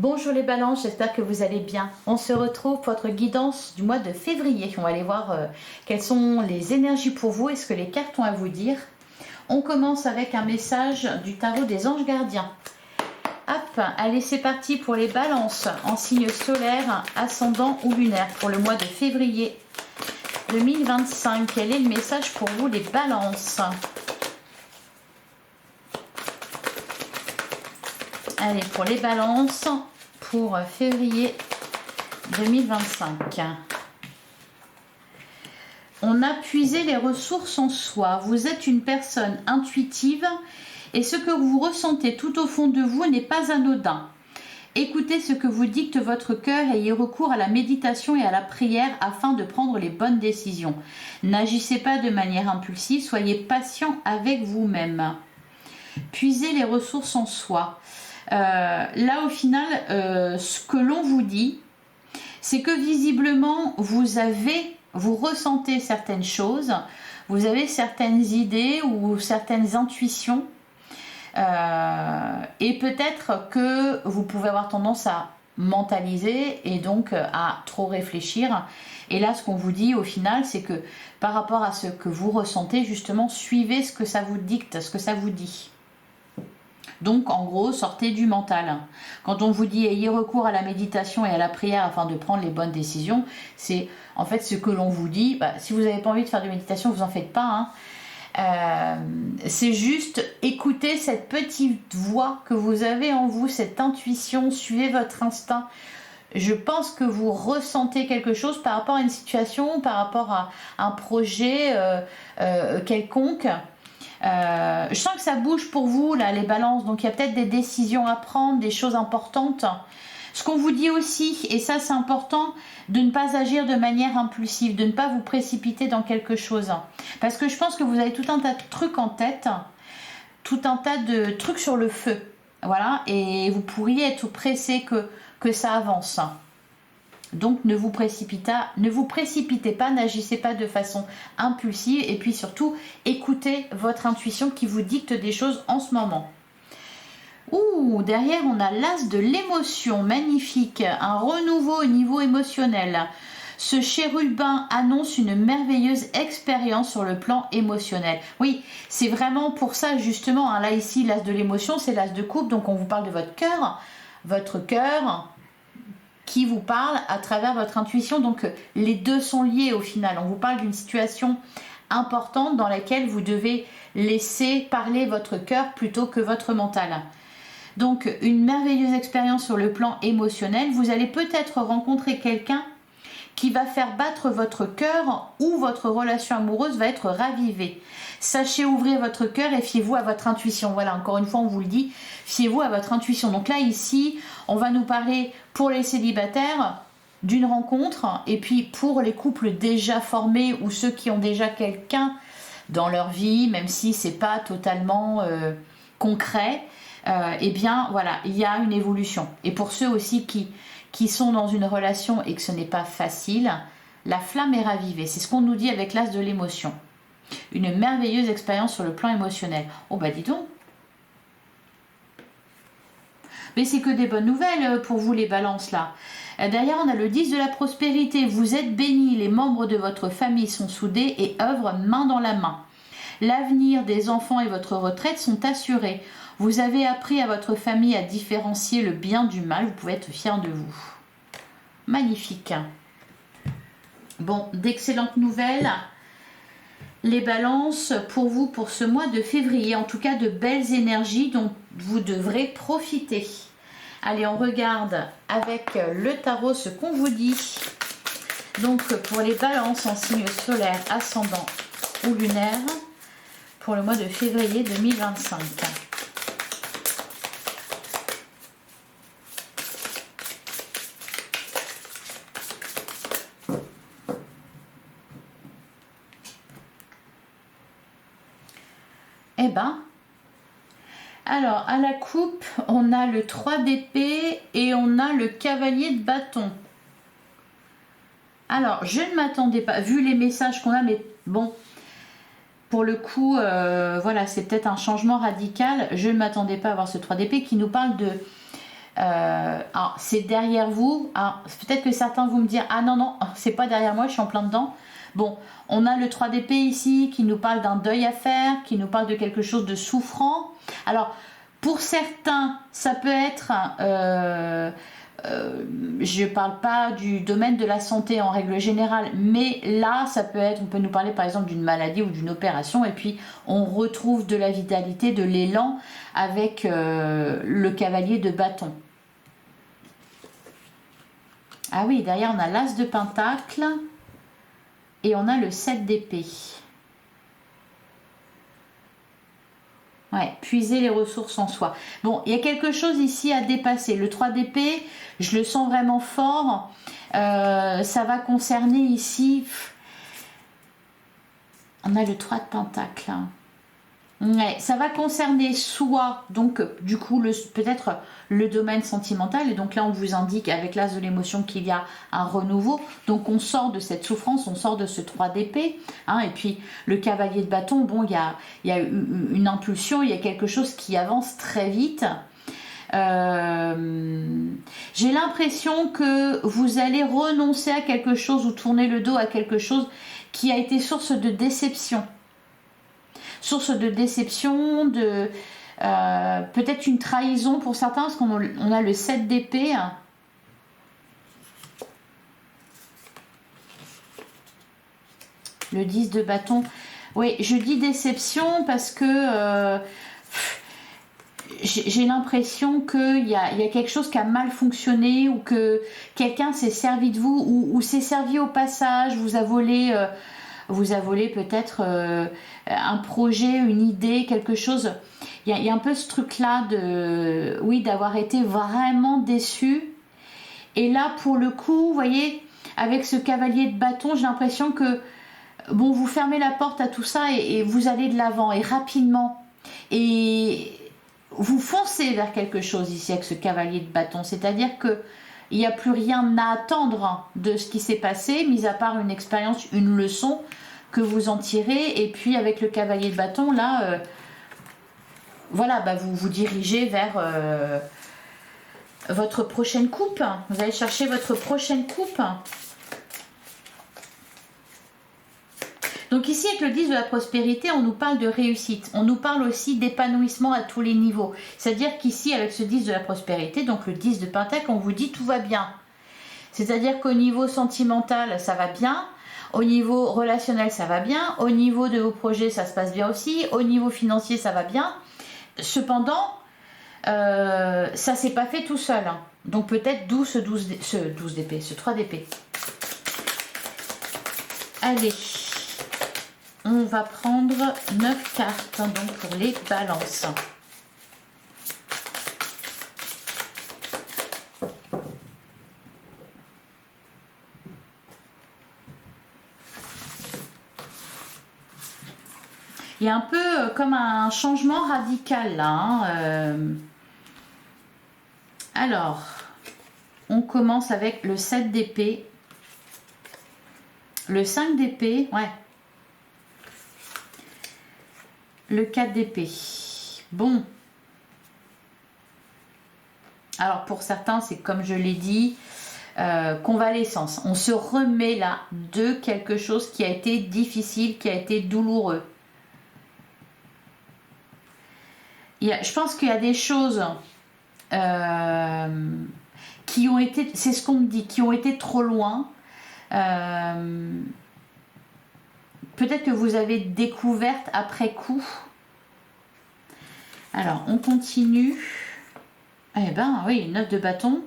Bonjour les balances, j'espère que vous allez bien. On se retrouve pour votre guidance du mois de février. On va aller voir quelles sont les énergies pour vous et ce que les cartes ont à vous dire. On commence avec un message du tarot des anges gardiens. Hop, allez c'est parti pour les balances en signe solaire, ascendant ou lunaire pour le mois de février 2025. Quel est le message pour vous les balances? Allez, pour les balances, pour février 2025. On a puisé les ressources en soi. Vous êtes une personne intuitive et ce que vous ressentez tout au fond de vous n'est pas anodin. Écoutez ce que vous dicte votre cœur et ayez recours à la méditation et à la prière afin de prendre les bonnes décisions. N'agissez pas de manière impulsive, soyez patient avec vous-même. Puisez les ressources en soi. Là au final ce que l'on vous dit c'est que visiblement vous ressentez certaines choses, vous avez certaines idées ou certaines intuitions et peut-être que vous pouvez avoir tendance à mentaliser et donc à trop réfléchir. Et là ce qu'on vous dit au final c'est que par rapport à ce que vous ressentez, justement suivez ce que ça vous dicte, ce que ça vous dit. Donc en gros, sortez du mental. Quand on vous dit ayez recours à la méditation et à la prière afin de prendre les bonnes décisions, c'est en fait ce que l'on vous dit. Si vous n'avez pas envie de faire de méditation, vous en faites pas. C'est juste écoutez cette petite voix que vous avez en vous, cette intuition, suivez votre instinct. Je pense que vous ressentez quelque chose par rapport à une situation, par rapport à un projet quelconque. Je sens que ça bouge pour vous là les balances, donc il y a peut-être des décisions à prendre, des choses importantes. Ce qu'on vous dit aussi, et ça c'est important, de ne pas agir de manière impulsive, de ne pas vous précipiter dans quelque chose, parce que je pense que vous avez tout un tas de trucs en tête, tout un tas de trucs sur le feu, voilà, et vous pourriez être pressé que ça avance. Donc ne vous précipitez pas, n'agissez pas de façon impulsive et puis surtout écoutez votre intuition qui vous dicte des choses en ce moment. Ouh, derrière on a l'as de l'émotion, magnifique, un renouveau au niveau émotionnel. Ce chérubin annonce une merveilleuse expérience sur le plan émotionnel. Oui, c'est vraiment pour ça justement, là ici l'as de l'émotion, c'est l'as de coupe, donc on vous parle de votre cœur qui vous parle à travers votre intuition, donc les deux sont liés au final. On vous parle d'une situation importante dans laquelle vous devez laisser parler votre cœur plutôt que votre mental. Donc une merveilleuse expérience sur le plan émotionnel. Vous allez peut-être rencontrer quelqu'un qui va faire battre votre cœur ou votre relation amoureuse va être ravivée. Sachez ouvrir votre cœur et fiez-vous à votre intuition. Voilà, encore une fois, on vous le dit, fiez-vous à votre intuition. Donc là, ici, on va nous parler pour les célibataires d'une rencontre et puis pour les couples déjà formés ou ceux qui ont déjà quelqu'un dans leur vie, même si c'est pas totalement concret, eh bien, voilà, il y a une évolution. Et pour ceux aussi qui sont dans une relation et que ce n'est pas facile, la flamme est ravivée. C'est ce qu'on nous dit avec l'as de l'émotion. Une merveilleuse expérience sur le plan émotionnel. Oh bah dis donc. Mais c'est que des bonnes nouvelles pour vous les balances là. Derrière on a le 10 de la prospérité. Vous êtes bénis, les membres de votre famille sont soudés et œuvrent main dans la main. L'avenir des enfants et votre retraite sont assurés. Vous avez appris à votre famille à différencier le bien du mal. Vous pouvez être fiers de vous. Magnifique. Bon, d'excellentes nouvelles. Les balances pour vous pour ce mois de février. En tout cas, de belles énergies dont vous devrez profiter. Allez, on regarde avec le tarot ce qu'on vous dit. Donc, pour les balances en signe solaire, ascendant ou lunaire, pour le mois de février 2025. Eh ben, alors à la coupe, on a le 3 d'épée et on a le cavalier de bâton. Alors, je ne m'attendais pas, vu les messages qu'on a, mais bon, pour le coup, voilà, c'est peut-être un changement radical. Je ne m'attendais pas à voir ce 3 d'épée qui nous parle Alors, c'est derrière vous. Peut-être que certains vont me dire, ah non, non, c'est pas derrière moi, je suis en plein dedans. Bon, on a le 3 d'épée ici qui nous parle d'un deuil à faire, qui nous parle de quelque chose de souffrant. Alors, pour certains, ça peut être... je ne parle pas du domaine de la santé en règle générale, mais là, ça peut être, on peut nous parler par exemple d'une maladie ou d'une opération, et puis on retrouve de la vitalité, de l'élan avec le cavalier de bâton. Ah oui, derrière on a l'as de pentacle et on a le 7 d'épée. Ouais, puiser les ressources en soi. Bon, il y a quelque chose ici à dépasser. Le 3 d'épée, je le sens vraiment fort. Ça va concerner ici... On a le 3 de pentacle. Ouais, ça va concerner soit, donc du coup, peut-être le domaine sentimental. Et donc là, on vous indique avec l'as de l'émotion qu'il y a un renouveau. Donc on sort de cette souffrance, on sort de ce 3 d'épée. Hein, et puis le cavalier de bâton, bon, il y a une impulsion, il y a quelque chose qui avance très vite. J'ai l'impression que vous allez renoncer à quelque chose ou tourner le dos à quelque chose qui a été source de déception. Source de déception, de peut-être une trahison pour certains, parce qu'on a le 7 d'épée. Le 10 de bâton. Oui, je dis déception parce que j'ai l'impression qu'il y a quelque chose qui a mal fonctionné, ou que quelqu'un s'est servi de vous, ou s'est servi au passage, vous a volé peut-être un projet, une idée, quelque chose. Il y a un peu ce truc-là d'avoir été vraiment déçu. Et là, pour le coup, vous voyez, avec ce cavalier de bâton, j'ai l'impression que, bon, vous fermez la porte à tout ça et vous allez de l'avant, et rapidement. Et vous foncez vers quelque chose ici avec ce cavalier de bâton. C'est-à-dire que il n'y a plus rien à attendre de ce qui s'est passé, mis à part une expérience, une leçon que vous en tirez. Et puis avec le cavalier de bâton, là, voilà, vous vous dirigez vers votre prochaine coupe. Vous allez chercher votre prochaine coupe. Donc ici, avec le 10 de la prospérité, on nous parle de réussite. On nous parle aussi d'épanouissement à tous les niveaux. C'est-à-dire qu'ici, avec ce 10 de la prospérité, donc le 10 de pentacle, on vous dit tout va bien. C'est-à-dire qu'au niveau sentimental, ça va bien. Au niveau relationnel, ça va bien. Au niveau de vos projets, ça se passe bien aussi. Au niveau financier, ça va bien. Cependant, ça ne s'est pas fait tout seul. Donc peut-être d'où ce 12 d'épée, ce 3 d'épée. Allez. On va prendre 9 cartes donc pour les balances. Il y a un peu comme un changement radical là. Alors, on commence avec le 7 d'épée. Le 5 d'épée, ouais. Le 4 d'épée. Bon. Alors pour certains, c'est comme je l'ai dit, convalescence. On se remet là de quelque chose qui a été difficile, qui a été douloureux. Je pense qu'il y a des choses qui ont été, c'est ce qu'on me dit, qui ont été trop loin. Peut-être que vous avez découverte après coup. Alors, on continue. Eh ben, oui, 9 de bâton.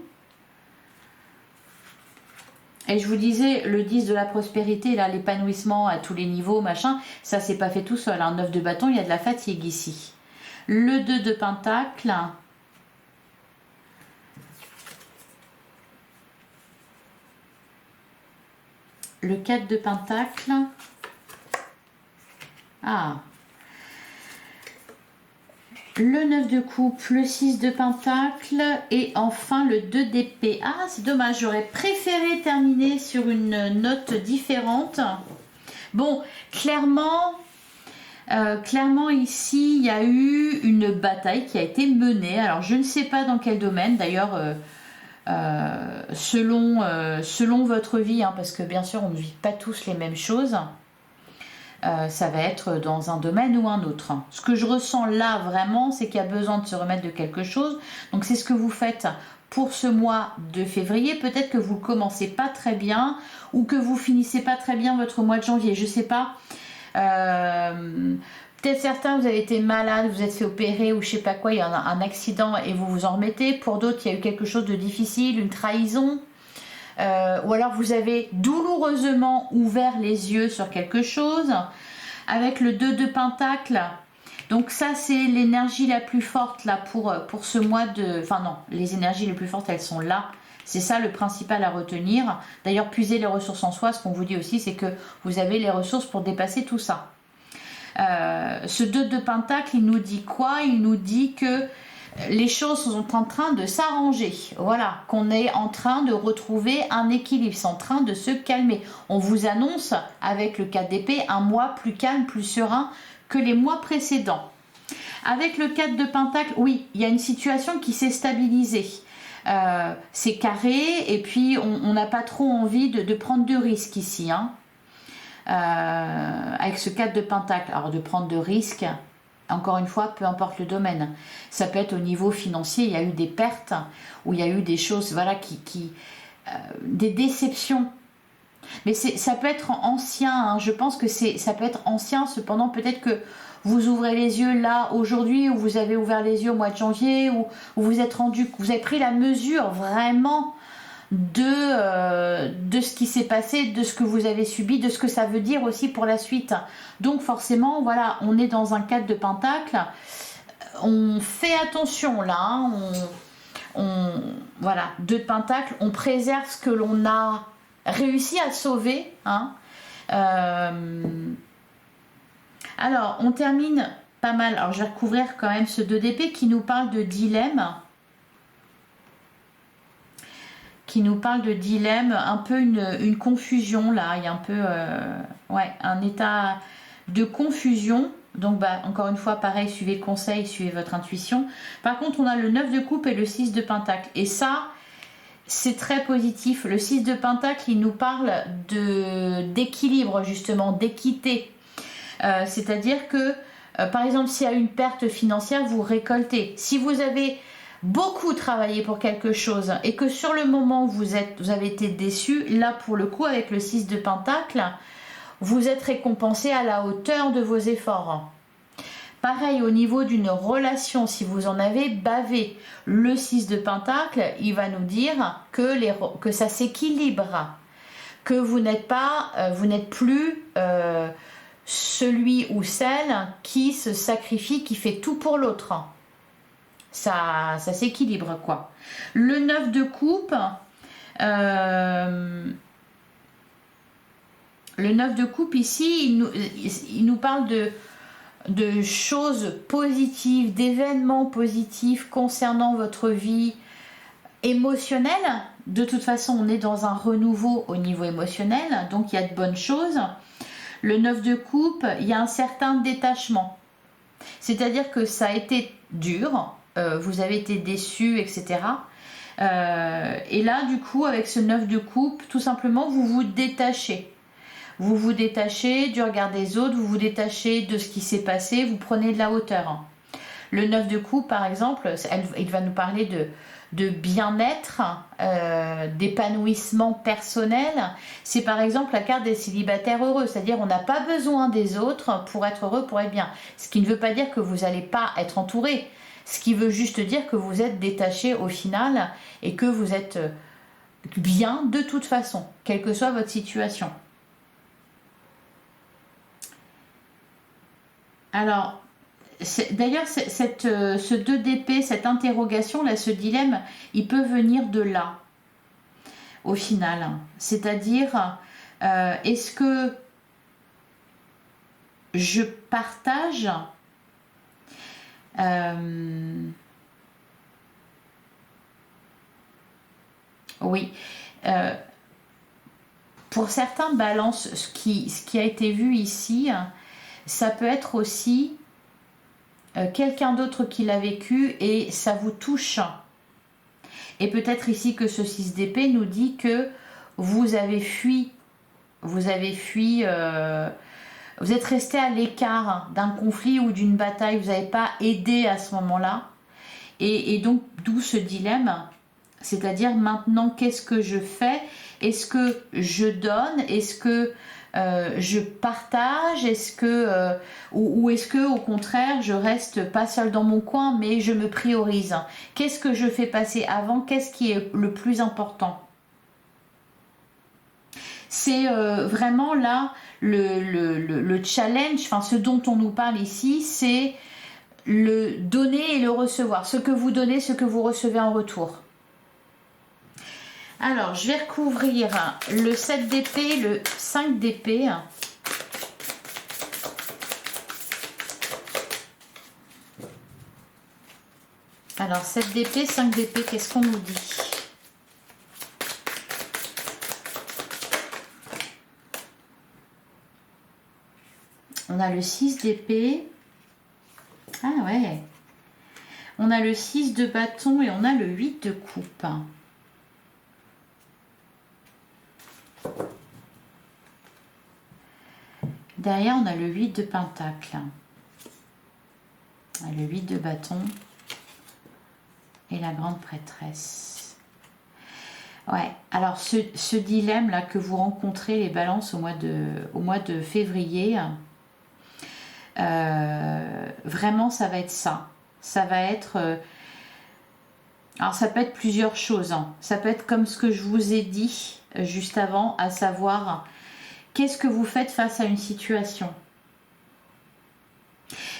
Et je vous disais, le 10 de la prospérité, là, l'épanouissement à tous les niveaux, machin, ça s'est pas fait tout seul. 9 de bâton, il y a de la fatigue ici. Le 2 de pentacle. Le 4 de pentacle. Ah. Le 9 de coupe, le 6 de pentacle et enfin le 2 d'épée. Ah, c'est dommage, j'aurais préféré terminer sur une note différente. Bon, clairement, Clairement ici, il y a eu une bataille qui a été menée. Alors je ne sais pas dans quel domaine, d'ailleurs, selon votre vie, hein, parce que bien sûr on ne vit pas tous les mêmes choses. Ça va être dans un domaine ou un autre. Ce que je ressens là vraiment, c'est qu'il y a besoin de se remettre de quelque chose. Donc c'est ce que vous faites pour ce mois de février. Peut-être que vous ne commencez pas très bien ou que vous finissez pas très bien votre mois de janvier. Je ne sais pas. Peut-être certains, vous avez été malade, vous êtes fait opérer ou je sais pas quoi, il y a un accident et vous vous en remettez. Pour d'autres, il y a eu quelque chose de difficile, une trahison. Ou alors vous avez douloureusement ouvert les yeux sur quelque chose. Avec le 2 de Pentacle, donc ça c'est l'énergie la plus forte là pour ce mois de... Enfin non, les énergies les plus fortes elles sont là. C'est ça le principal à retenir. D'ailleurs, puiser les ressources en soi, ce qu'on vous dit aussi, c'est que vous avez les ressources pour dépasser tout ça. Ce 2 de Pentacle, il nous dit quoi? Il nous dit que les choses sont en train de s'arranger. Voilà, qu'on est en train de retrouver un équilibre, c'est en train de se calmer. On vous annonce, avec le 4 d'épée, un mois plus calme, plus serein que les mois précédents. Avec le 4 de Pentacle, oui, il y a une situation qui s'est stabilisée. C'est carré et puis on n'a pas trop envie de prendre de risques ici. Hein. Avec ce 4 de Pentacle, alors de prendre de risques, encore une fois, peu importe le domaine. Ça peut être au niveau financier, il y a eu des pertes, ou il y a eu des choses, voilà, des déceptions. Mais ça peut être ancien, hein. Je pense que ça peut être ancien, cependant peut-être que vous ouvrez les yeux là aujourd'hui, ou vous avez ouvert les yeux au mois de janvier, ou vous êtes rendu, vous avez pris la mesure vraiment de ce qui s'est passé, de ce que vous avez subi, de ce que ça veut dire aussi pour la suite. Donc forcément, voilà, on est dans un 4 de Pentacle. On fait attention là, hein, voilà, 2 de Pentacle, on préserve ce que l'on a réussi à sauver. Hein. Alors, on termine pas mal. Alors, je vais recouvrir quand même ce 2 d'épée qui nous parle de dilemme. Un peu une confusion là, il y a un peu un état de confusion. Donc encore une fois pareil, suivez le conseil, suivez votre intuition. Par contre on a le 9 de coupe et le 6 de pentacle et ça c'est très positif. Le 6 de pentacle il nous parle d'équilibre justement, d'équité. C'est-à-dire que par exemple s'il y a une perte financière vous récoltez. Si vous avez beaucoup travaillé pour quelque chose et que sur le moment vous avez été déçu, là pour le coup avec le 6 de Pentacle, vous êtes récompensé à la hauteur de vos efforts. Pareil au niveau d'une relation, si vous en avez bavé, le 6 de Pentacle, il va nous dire que ça s'équilibre, que vous n'êtes plus celui ou celle qui se sacrifie, qui fait tout pour l'autre. Ça s'équilibre quoi. Le 9 de coupe, ici, il nous parle de choses positives, d'événements positifs concernant votre vie émotionnelle. De toute façon, on est dans un renouveau au niveau émotionnel, donc il y a de bonnes choses. Le 9 de coupe, il y a un certain détachement. C'est-à-dire que ça a été dur, vous avez été déçus, etc. Et là, du coup, avec ce 9 de coupe, tout simplement, vous vous détachez. Vous vous détachez du regard des autres, vous vous détachez de ce qui s'est passé, vous prenez de la hauteur. Le 9 de coupe, par exemple, il va nous parler de bien-être, d'épanouissement personnel. C'est par exemple la carte des célibataires heureux, c'est-à-dire on n'a pas besoin des autres pour être heureux, pour être bien. Ce qui ne veut pas dire que vous n'allez pas être entouré, ce qui veut juste dire que vous êtes détaché au final et que vous êtes bien de toute façon, quelle que soit votre situation. Alors, d'ailleurs, ce 2 d'épée, cette interrogation, là, ce dilemme, il peut venir de là, au final. C'est-à-dire, est-ce que je partage oui. Pour certains, balance, ce qui a été vu ici, Ça peut être aussi quelqu'un d'autre qui l'a vécu et ça vous touche. Et peut-être ici que ce 6 d'épée nous dit que vous avez fui, vous êtes resté à l'écart d'un conflit ou d'une bataille, vous n'avez pas aidé à ce moment-là. Et donc, d'où ce dilemme, c'est-à-dire maintenant, qu'est-ce que je fais? Est-ce que je donne? Est-ce que je partage? Est-ce que ou est-ce que au contraire je reste pas seule dans mon coin, mais je me priorise? Qu'est-ce que je fais passer avant? Qu'est-ce qui est le plus important? C'est vraiment là le challenge, enfin ce dont on nous parle ici, c'est le donner et le recevoir. Ce que vous donnez, ce que vous recevez en retour. Alors, je vais recouvrir le 7 d'épée, le 5 d'épée. Alors, 7 d'épée, 5 d'épée, qu'est-ce qu'on nous dit? On a le 6 d'épée. Ah ouais. On a le 6 de bâton et on a le 8 de coupe. Derrière, on a le 8 de pentacle. Le 8 de bâton. Et la grande prêtresse. Ouais, alors ce dilemme-là que vous rencontrez, les balances, au mois de février, vraiment, ça va être ça. Ça va être... alors, ça peut être plusieurs choses. Hein. Ça peut être comme ce que je vous ai dit juste avant, à savoir... qu'est-ce que vous faites face à une situation?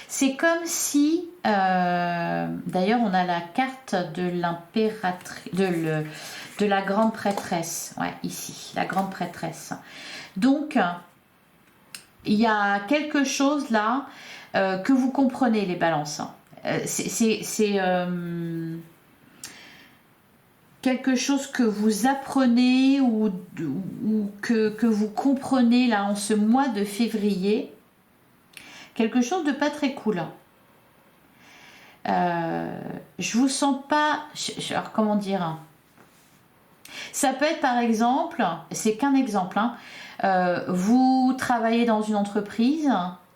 C'est comme si, d'ailleurs on a la carte de l'impératrice, de la grande prêtresse, ouais, ici, la grande prêtresse. Donc, il y a quelque chose là que vous comprenez, les balances. C'est quelque chose que vous apprenez ou que vous comprenez là en ce mois de février, quelque chose de pas très cool. Je vous sens pas, alors comment dire, ça peut être par exemple, c'est qu'un exemple, hein, vous travaillez dans une entreprise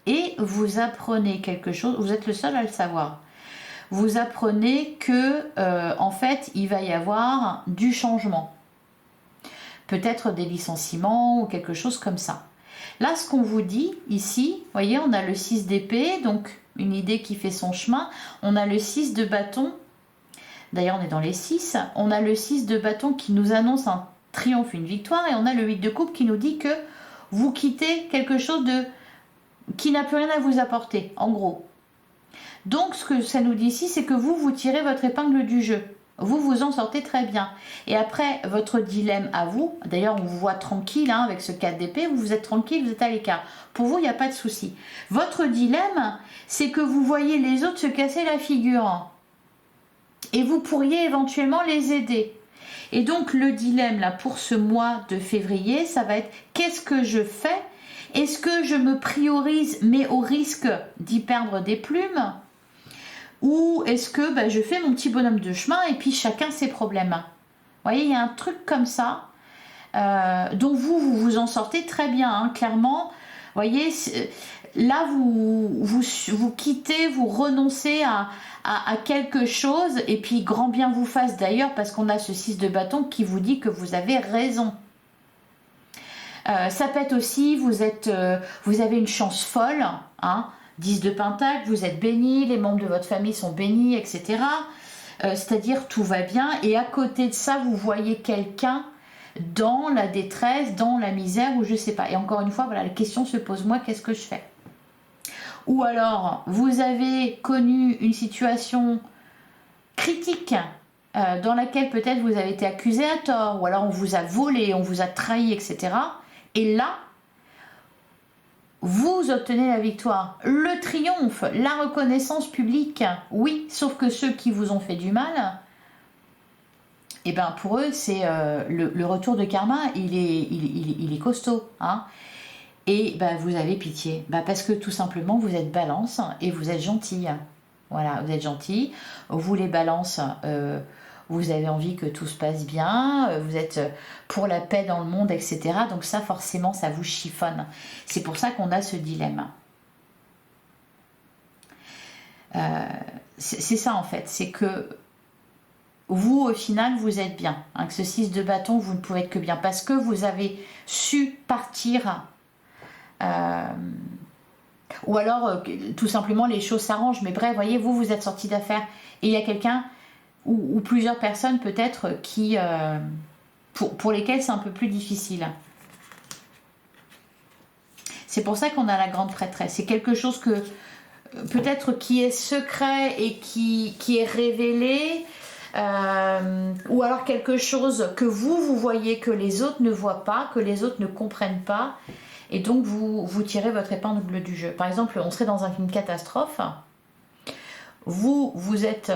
et vous apprenez quelque chose, vous êtes le seul à le savoir. Vous apprenez que en fait il va y avoir du changement, peut-être des licenciements ou quelque chose comme ça. Là, ce qu'on vous dit ici, vous voyez, on a le 6 d'épée, donc une idée qui fait son chemin. On a le 6 de bâton, d'ailleurs on est dans les 6. On a le 6 de bâton qui nous annonce un triomphe, une victoire, et on a le 8 de coupe qui nous dit que vous quittez quelque chose qui n'a plus rien à vous apporter, en gros. Donc, ce que ça nous dit ici, c'est que vous tirez votre épingle du jeu. Vous vous en sortez très bien. Et après, votre dilemme à vous, d'ailleurs, on vous voit tranquille hein, avec ce 4 d'épée, vous êtes tranquille, vous êtes à l'écart. Pour vous, il n'y a pas de souci. Votre dilemme, c'est que vous voyez les autres se casser la figure. Et vous pourriez éventuellement les aider. Et donc, le dilemme, là, pour ce mois de février, ça va être qu'est-ce que je fais? Est-ce que je me priorise, mais au risque d'y perdre des plumes? Ou est-ce que je fais mon petit bonhomme de chemin et puis chacun ses problèmes? Vous voyez, il y a un truc comme ça dont vous vous en sortez très bien, hein, clairement. Vous voyez, là, vous quittez, vous renoncez à quelque chose et puis grand bien vous fasse d'ailleurs parce qu'on a ce 6 de bâton qui vous dit que vous avez raison. Ça peut être aussi, vous avez une chance folle, hein, 10 de pentacle, vous êtes béni, les membres de votre famille sont bénis, etc. C'est-à-dire tout va bien et à côté de ça, vous voyez quelqu'un dans la détresse, dans la misère ou je sais pas. Et encore une fois, voilà, la question se pose, moi, qu'est-ce que je fais? Ou alors, vous avez connu une situation critique dans laquelle peut-être vous avez été accusé à tort ou alors on vous a volé, on vous a trahi, etc. Et là, vous obtenez la victoire, le triomphe, la reconnaissance publique. Oui, sauf que ceux qui vous ont fait du mal, eh ben pour eux, c'est le retour de karma, il est costaud. Hein. et bah, vous avez pitié. Bah, parce que tout simplement, vous êtes balance et vous êtes gentille. Voilà, vous êtes gentil. Vous les balances, vous avez envie que tout se passe bien. Vous êtes pour la paix dans le monde, etc. Donc ça, forcément, ça vous chiffonne. C'est pour ça qu'on a ce dilemme. C'est ça en fait, c'est que vous au final vous êtes bien, hein, que ce 6 de bâton vous ne pouvez être que bien parce que vous avez su partir ou alors tout simplement les choses s'arrangent, mais bref, voyez, vous êtes sorti d'affaires et il y a quelqu'un ou plusieurs personnes peut-être qui pour lesquelles c'est un peu plus difficile. C'est pour ça qu'on a la grande prêtresse, c'est quelque chose que peut-être qui est secret et qui est révélé, ou alors quelque chose que vous voyez que les autres ne voient pas, que les autres ne comprennent pas, et donc vous tirez votre épingle du jeu. Par exemple, on serait dans une catastrophe, vous êtes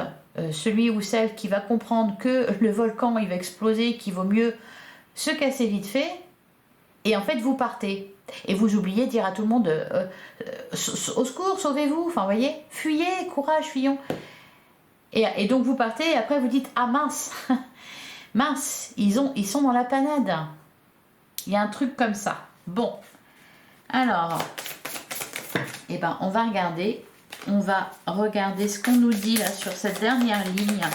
celui ou celle qui va comprendre que le volcan il va exploser, qu'il vaut mieux se casser vite fait, et en fait vous partez. Et vous oubliez de dire à tout le monde au secours, sauvez-vous, enfin vous voyez, fuyez, courage, fuyons. Et donc vous partez et après vous dites ah mince, mince, ils sont dans la panade. Il y a un truc comme ça. Bon, alors, eh ben, on va regarder ce qu'on nous dit là sur cette dernière ligne.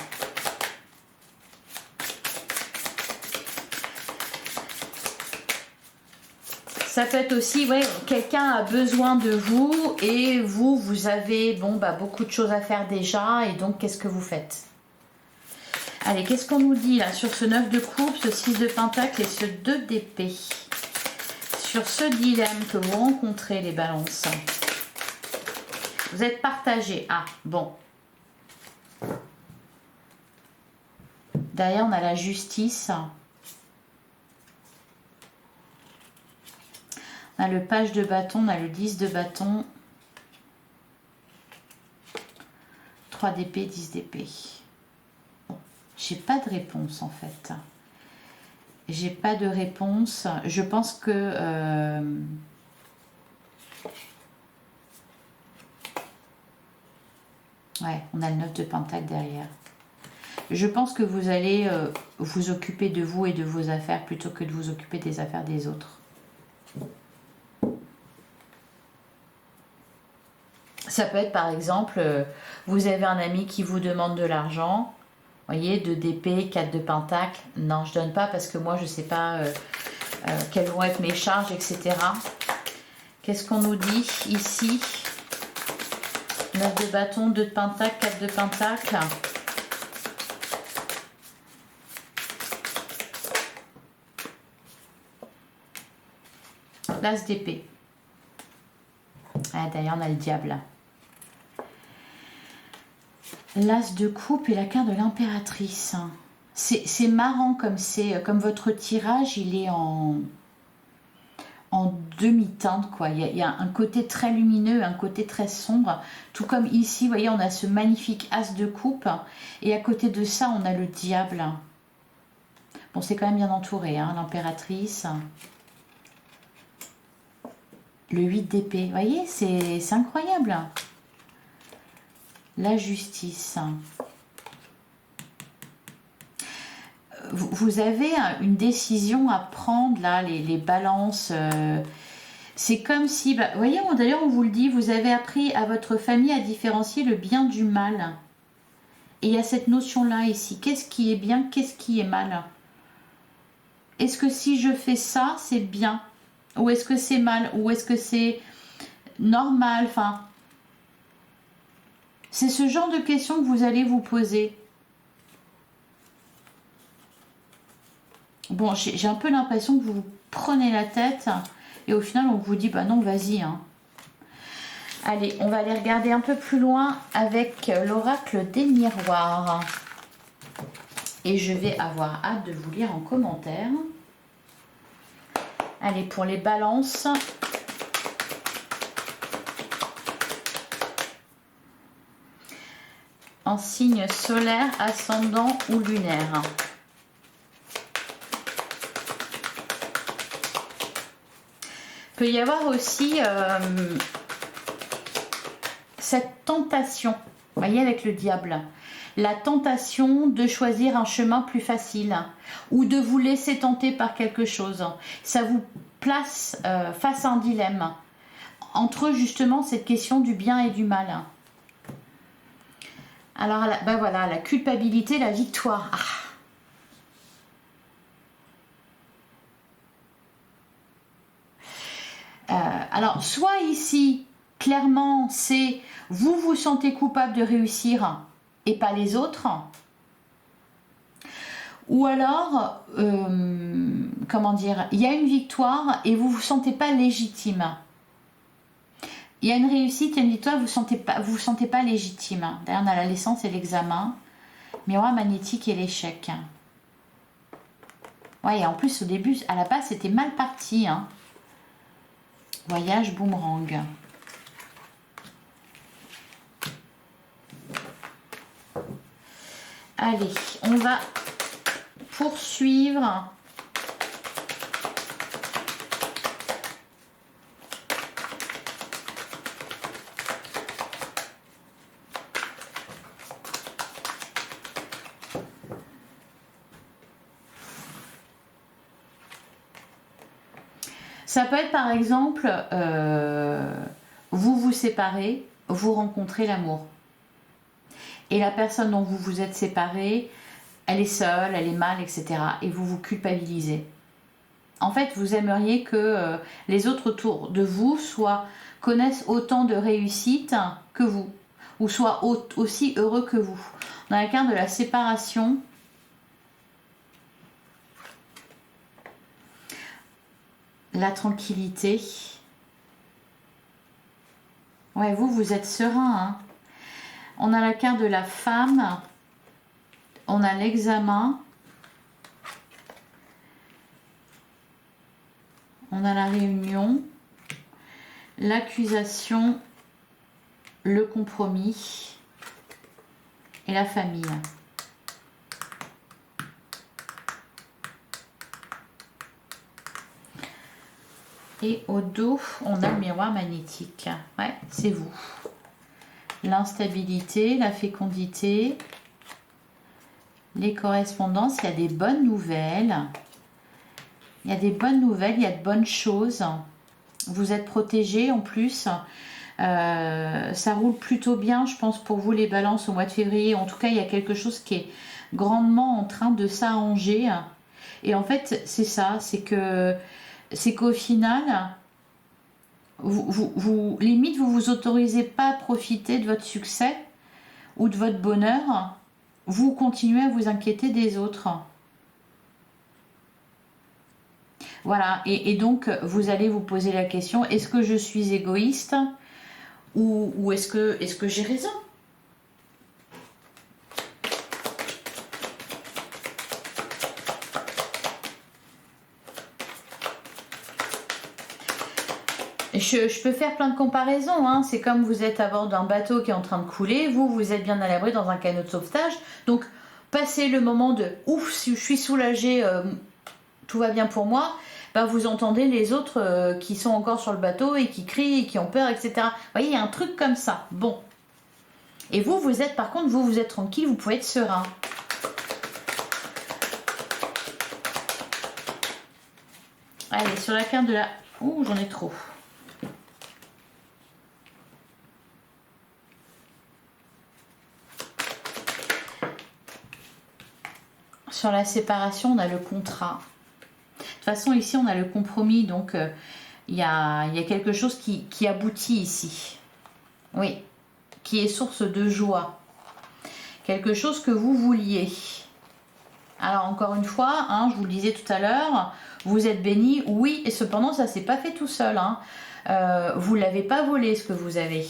Ça peut être aussi, ouais, quelqu'un a besoin de vous et vous avez beaucoup de choses à faire déjà et donc qu'est-ce que vous faites? Allez, qu'est-ce qu'on nous dit là sur ce 9 de coupe, ce 6 de pentacle et ce 2 d'épée? Sur ce dilemme que vous rencontrez les balances. Vous êtes partagés. Ah, bon. Derrière, on a la justice. On a le page de bâton, on a le 10 de bâton, 3 d'épée, 10 d'épée. Bon, j'ai pas de réponse en fait. J'ai pas de réponse. Je pense que... ouais, on a le 9 de pentacle derrière. Je pense que vous allez vous occuper de vous et de vos affaires plutôt que de vous occuper des affaires des autres. Ça peut être par exemple, vous avez un ami qui vous demande de l'argent, vous voyez, 2 d'épée, 4 de pentacle. Non, je donne pas parce que moi je ne sais pas quelles vont être mes charges, etc. Qu'est-ce qu'on nous dit ici? 9 de bâton, 2 de pentacle, 4 de pentacle. L'as d'épée. Ah, d'ailleurs, on a le diable. L'as de coupe et la carte de l'impératrice. C'est marrant comme votre tirage, il est en demi-teinte, quoi. Il y a un côté très lumineux, un côté très sombre. Tout comme ici, vous voyez, on a ce magnifique as de coupe. Et à côté de ça, on a le diable. Bon, c'est quand même bien entouré, hein, l'impératrice. Le 8 d'épée, vous voyez, c'est incroyable. La justice. Vous avez une décision à prendre, là, les balances. C'est comme si, vous voyez, d'ailleurs, on vous le dit, vous avez appris à votre famille à différencier le bien du mal. Et il y a cette notion-là ici. Qu'est-ce qui est bien, qu'est-ce qui est mal? Est-ce que si je fais ça, c'est bien? Ou est-ce que c'est mal? Ou est-ce que c'est normal? Enfin, c'est ce genre de questions que vous allez vous poser. Bon, j'ai un peu l'impression que vous vous prenez la tête et au final, on vous dit, bah non, vas-y. Hein. Allez, on va aller regarder un peu plus loin avec l'oracle des miroirs. Et je vais avoir hâte de vous lire en commentaire. Allez, pour les balances. En signe solaire, ascendant ou lunaire. peut y avoir aussi cette tentation, vous voyez, avec le diable. La tentation de choisir un chemin plus facile ou de vous laisser tenter par quelque chose. Ça vous place face à un dilemme entre justement cette question du bien et du mal. Alors, ben voilà, la culpabilité, la victoire. Alors, soit ici, clairement, c'est vous vous sentez coupable de réussir et pas les autres. Ou alors, comment dire, il y a une victoire et vous vous sentez pas légitime. Il y a une réussite, il y a une victoire, vous vous sentez pas légitime. D'ailleurs, on a la licence et l'examen, miroir magnétique et l'échec. Ouais, et en plus, au début, à la base, c'était mal parti. Hein. Voyage boomerang. Allez, on va poursuivre. Ça peut être par exemple, vous vous séparez, vous rencontrez l'amour. Et la personne dont vous vous êtes séparé, elle est seule, elle est mal, etc. Et vous vous culpabilisez. En fait, vous aimeriez que les autres autour de vous connaissent autant de réussite que vous, ou soient aussi heureux que vous. Dans la carte de la séparation, la tranquillité. Ouais, vous êtes serein. Hein. On a la carte de la femme. On a l'examen. On a la réunion. L'accusation. Le compromis. Et la famille. Et au dos, on a le miroir magnétique. Ouais, c'est vous. L'instabilité, la fécondité, les correspondances, il y a des bonnes nouvelles. Il y a des bonnes nouvelles, il y a de bonnes choses. Vous êtes protégés en plus. Ça roule plutôt bien, je pense, pour vous les balances au mois de février. En tout cas, il y a quelque chose qui est grandement en train de s'arranger. Et en fait, c'est ça, c'est qu'au final, limite, vous vous autorisez pas à profiter de votre succès ou de votre bonheur. Vous continuez à vous inquiéter des autres. Voilà, et donc vous allez vous poser la question, est-ce que je suis égoïste ou est-ce que j'ai raison? Je peux faire plein de comparaisons, hein. C'est comme vous êtes à bord d'un bateau qui est en train de couler, vous êtes bien à l'abri dans un canot de sauvetage, donc passez le moment de « ouf, je suis soulagée, tout va bien pour moi », bah, vous entendez les autres qui sont encore sur le bateau et qui crient et qui ont peur, etc. Vous voyez, il y a un truc comme ça. Bon. Et vous êtes, par contre, vous êtes tranquille, vous pouvez être serein. Allez, sur la carte de la... Ouh, j'en ai trop. Sur la séparation, on a le contrat. De toute façon, ici, on a le compromis. Donc, il y a quelque chose qui aboutit ici. Oui. Qui est source de joie. Quelque chose que vous vouliez. Alors, encore une fois, hein, je vous le disais tout à l'heure, vous êtes béni, oui, et cependant, ça ne s'est pas fait tout seul. Hein. Vous ne l'avez pas volé, ce que vous avez.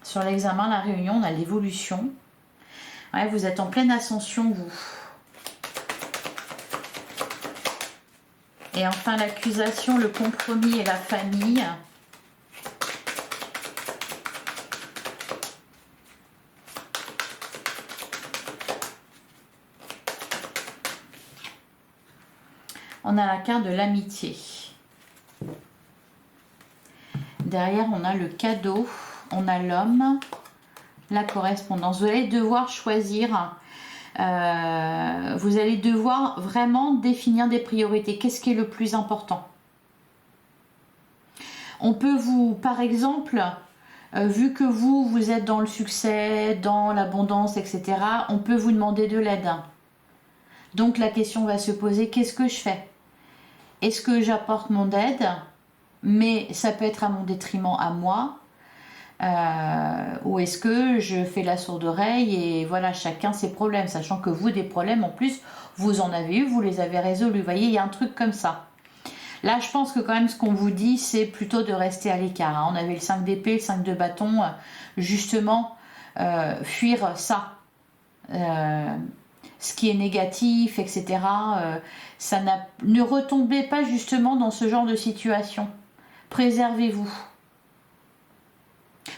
Sur l'examen, la réunion, on a l'évolution. Ouais, vous êtes en pleine ascension, vous. Et enfin, l'accusation, le compromis et la famille. On a la carte de l'amitié. Derrière, on a le cadeau. On a l'homme. La correspondance. Vous allez devoir choisir. Vous allez devoir vraiment définir des priorités. Qu'est-ce qui est le plus important? On peut vous, par exemple, vu que vous êtes dans le succès, dans l'abondance, etc., on peut vous demander de l'aide. Donc la question va se poser, qu'est-ce que je fais? Est-ce que j'apporte mon aide, mais ça peut être à mon détriment à moi, ou est-ce que je fais la sourde oreille et voilà, chacun ses problèmes, sachant que vous, des problèmes, en plus, vous en avez eu, vous les avez résolus. Vous voyez, il y a un truc comme ça. Là, je pense que quand même, ce qu'on vous dit, c'est plutôt de rester à l'écart. Hein. On avait le 5 d'épée, le 5 de bâton, justement, fuir ça. Ce qui est négatif, etc. Ne retombez pas justement dans ce genre de situation. Préservez-vous.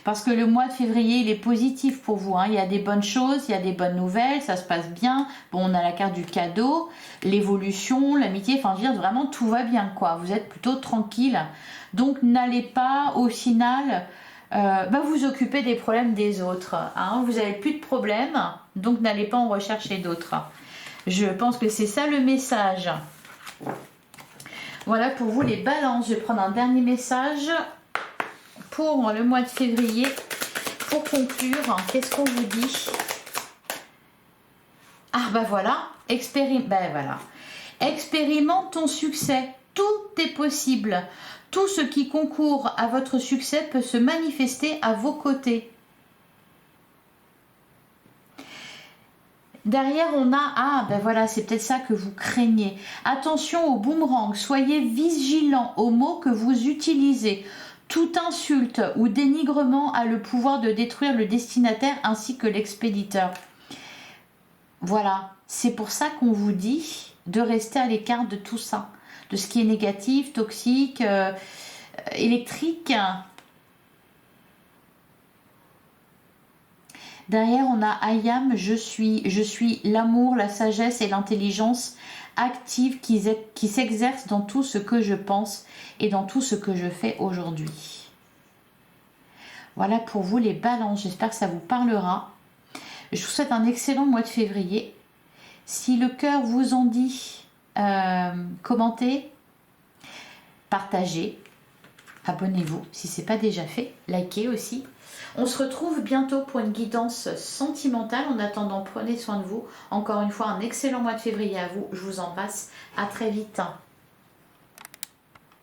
Parce que le mois de février, il est positif pour vous. Hein. Il y a des bonnes choses, il y a des bonnes nouvelles, ça se passe bien. Bon, on a la carte du cadeau, l'évolution, l'amitié. Enfin, je veux dire, vraiment, tout va bien, quoi. Vous êtes plutôt tranquille. Donc, n'allez pas, au final, vous occuper des problèmes des autres. Hein. Vous n'avez plus de problèmes, donc n'allez pas en rechercher d'autres. Je pense que c'est ça le message. Voilà pour vous les balances. Je vais prendre un dernier message pour le mois de février. Pour conclure, qu'est-ce qu'on vous dit? Ah voilà, expérimente ton succès. Tout est possible. Tout ce qui concourt à votre succès peut se manifester à vos côtés. Derrière, on a, c'est peut-être ça que vous craignez. Attention au boomerang, soyez vigilant aux mots que vous utilisez. Toute insulte ou dénigrement a le pouvoir de détruire le destinataire ainsi que l'expéditeur. Voilà, c'est pour ça qu'on vous dit de rester à l'écart de tout ça, de ce qui est négatif, toxique, électrique. Derrière, on a I am, je suis l'amour, la sagesse et l'intelligence active qui s'exerce dans tout ce que je pense et dans tout ce que je fais aujourd'hui. Voilà pour vous les balances, j'espère que ça vous parlera. Je vous souhaite un excellent mois de février. Si le cœur vous en dit, commentez, partagez, abonnez-vous si ce n'est pas déjà fait, likez aussi. On se retrouve bientôt pour une guidance sentimentale. En attendant, prenez soin de vous. Encore une fois, un excellent mois de février à vous. Je vous embrasse. À très vite.